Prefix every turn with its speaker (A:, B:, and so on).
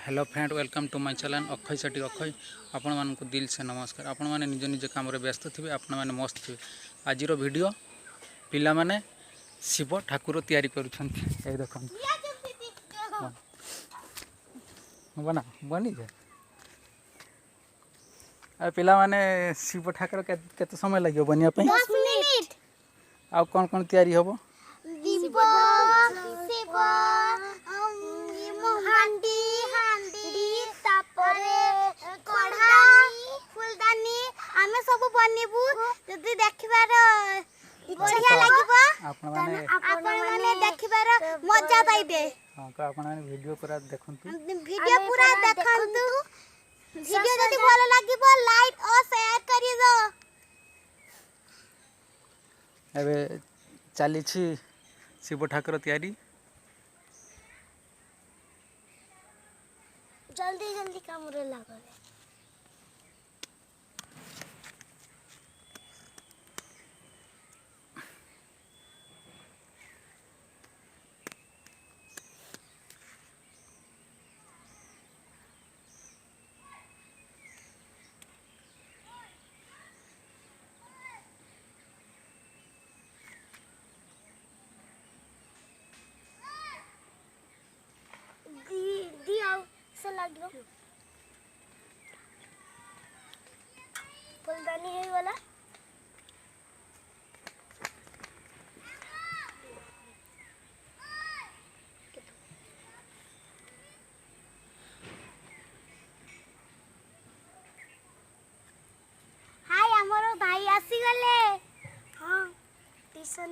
A: Hello friend, welcome to my channel Akshay Sethi Akshay. आपण मानक दिल से नमस्कार। आपण माने निज निज काम रे व्यस्त थिबे, आपण माने मस्त थिबे। आजिरो वीडियो पिला माने शिव ठाकुर तैयारी करूछंती। ए देखन बना बनी जे आ पिला माने शिव ठाकुर केते समय लागियो बनिया पे?
B: 10 मिनिट।
A: आ कोन कोन तैयारी होबो?
B: दीप शिव हांडी तापरे कढ़ा फुलदानी आमे सब बनिबू। जदी देखबार बढ़िया लागिबो आपण माने देखबार मजा पाइबे।
A: हां का आपण माने वीडियो पूरा देखंतु।
B: वीडियो जदी भलो लागिबो लाइक और शेयर करि दो।
A: एबे चली शिव ठाकुर तैयारी।
B: जल्दी जल्दी काम रे लागले। दी आओ से लागियो फुलदानी है वाला। हाय हमरो भाई आसी गले। हां ट्यूशन